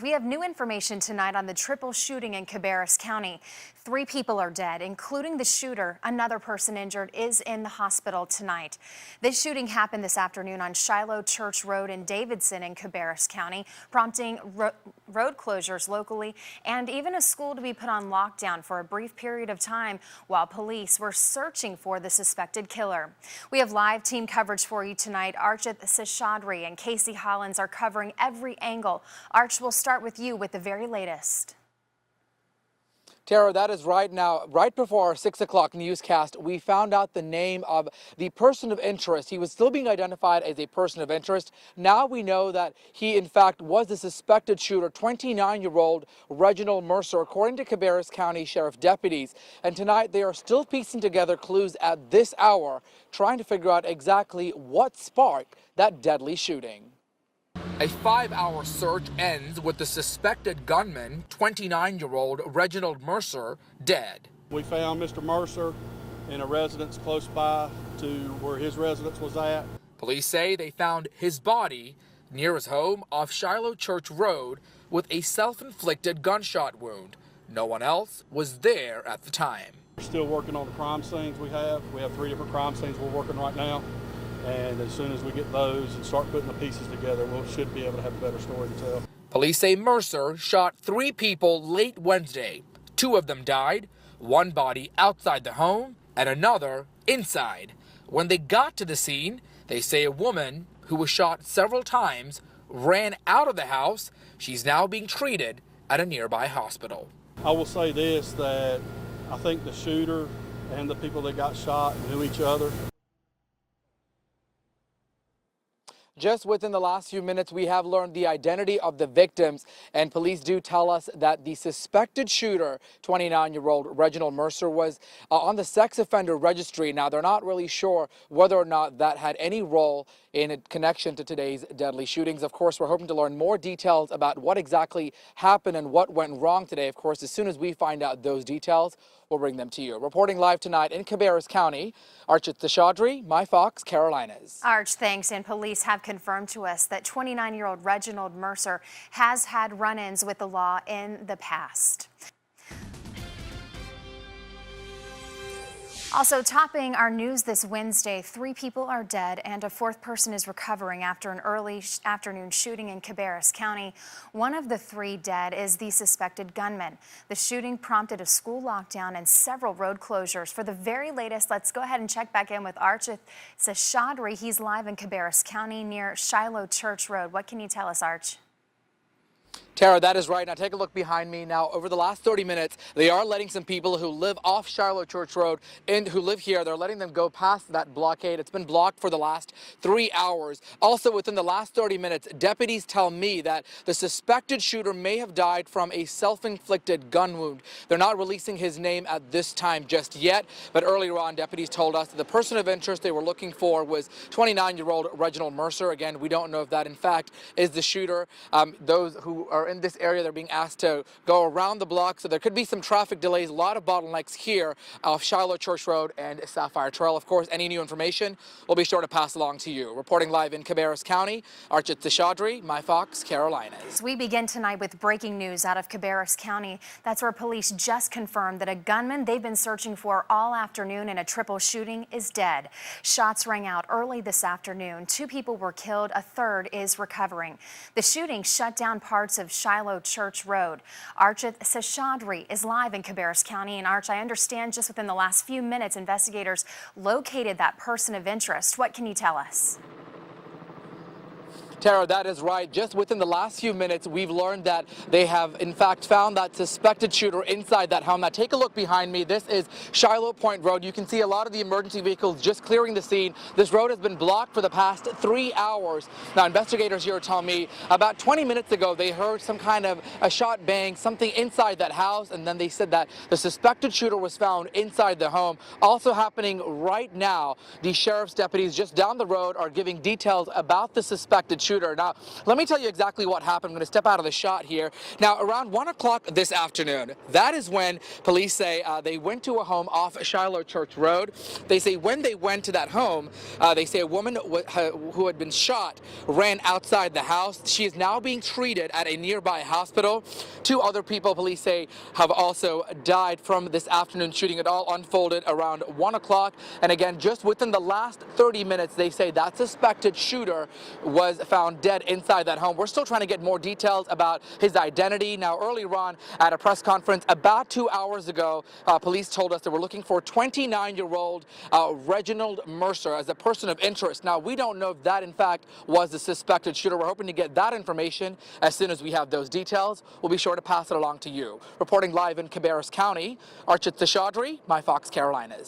We have new information tonight on the triple shooting in Cabarrus County. 3 people are dead, including the shooter. Another person injured is in the hospital tonight. This shooting happened this afternoon on Shiloh Church Road in Davidson in Cabarrus County, prompting road closures locally and even a school to be put on lockdown for a brief period of time while police were searching for the suspected killer. We have live team coverage for you tonight. Archith Seshadri and Casey Hollins are covering every angle. Arch, we'll start with you with the very latest. Tara, that is right. Now, right before our 6 o'clock newscast, we found out the name of the person of interest. He was still being identified as a person of interest. Now we know that he, in fact, was the suspected shooter, 29-year-old Reginald Mercer, according to Cabarrus County Sheriff deputies. And tonight, they are still piecing together clues at this hour, trying to figure out exactly what sparked that deadly shooting. A 5-hour search ends with the suspected gunman, 29-year-old Reginald Mercer, dead. We found Mr. Mercer in a residence close by to where his residence was at. Police say they found his body near his home off Shiloh Church Road with a self-inflicted gunshot wound. No one else was there at the time. We're still working on the crime scenes we have. We have 3 different crime scenes we're working right now. And as soon as we get those and start putting the pieces together, we should be able to have a better story to tell. Police say Mercer shot 3 people late Wednesday. 2 of them died, 1 body outside the home and another inside. When they got to the scene, they say a woman who was shot several times ran out of the house. She's now being treated at a nearby hospital. I will say this, that I think the shooter and the people that got shot knew each other. Just within the last few minutes, we have learned the identity of the victims, and police do tell us that the suspected shooter, 29-year-old Reginald Mercer, was on the sex offender registry. Now, they're not really sure whether or not that had any role in a connection to today's deadly shootings. Of course, we're hoping to learn more details about what exactly happened and what went wrong today. Of course, as soon as we find out those details, we'll bring them to you. Reporting live tonight in Cabarrus County, Archith Seshadri, My Fox, Carolinas. Arch, thanks. And police have confirmed to us that 29-year-old Reginald Mercer has had run-ins with the law in the past. Also topping our news this Wednesday, 3 people are dead and a 4th person is recovering after an early afternoon shooting in Cabarrus County. One of the 3 dead is the suspected gunman. The shooting prompted a school lockdown and several road closures. For the very latest, let's go ahead and check back in with Archith Seshadri. He's live in Cabarrus County near Shiloh Church Road. What can you tell us, Arch? Tara, that is right. Now take a look behind me. Now, over the last 30 minutes, they are letting some people who live off Shiloh Church Road and who live here, they're letting them go past that blockade. It's been blocked for the last 3 hours. Also, within the last 30 minutes, deputies tell me that the suspected shooter may have died from a self-inflicted gun wound. They're not releasing his name at this time just yet, but earlier on, deputies told us that the person of interest they were looking for was 29-year-old Reginald Mercer. Again, we don't know if that, in fact, is the shooter. Those who are in this area, they're being asked to go around the block, so there could be some traffic delays, a lot of bottlenecks here off Shiloh Church Road and Sapphire Trail. Of course, any new information we'll be sure to pass along to you. Reporting live in Cabarrus County, Archith Seshadri, My Fox, Carolinas. We begin tonight with breaking news out of Cabarrus County. That's where police just confirmed that a gunman they've been searching for all afternoon in a triple shooting is dead. Shots rang out early this afternoon. 2 people were killed. A 3rd is recovering. The shooting shut down parts of Shiloh Church Road. Archith Seshadri is live in Cabarrus County. And Arch, I understand just within the last few minutes, investigators located that person of interest. What can you tell us? Tara, that is right. Just within the last few minutes, we've learned that they have, in fact, found that suspected shooter inside that home. Now, take a look behind me. This is Shiloh Point Road. You can see a lot of the emergency vehicles just clearing the scene. This road has been blocked for the past 3 hours. Now, investigators here tell me about 20 minutes ago, they heard some kind of a shot bang, something inside that house, and then they said that the suspected shooter was found inside the home. Also happening right now, the sheriff's deputies just down the road are giving details about the suspected shooter. shooter. Now, let me tell you exactly what happened. I'm going to step out of the shot here. Now, around 1 o'clock this afternoon, that is when police say they went to a home off Shiloh Church Road. They say when they went to that home, they say a woman who had been shot ran outside the house. She is now being treated at a nearby hospital. 2 other people, police say, have also died from this afternoon shooting. It all unfolded around 1 o'clock. And again, just within the last 30 minutes, they say that suspected shooter was found dead inside that home. We're still trying to get more details about his identity. Now, earlier on at a press conference about 2 hours ago, police told us they were looking for 29-year-old Reginald Mercer as a person of interest. Now, we don't know if that, in fact, was the suspected shooter. We're hoping to get that information as soon as we have those details. We'll be sure to pass it along to you. Reporting live in Cabarrus County, Archith Seshadri, my Fox Carolinas.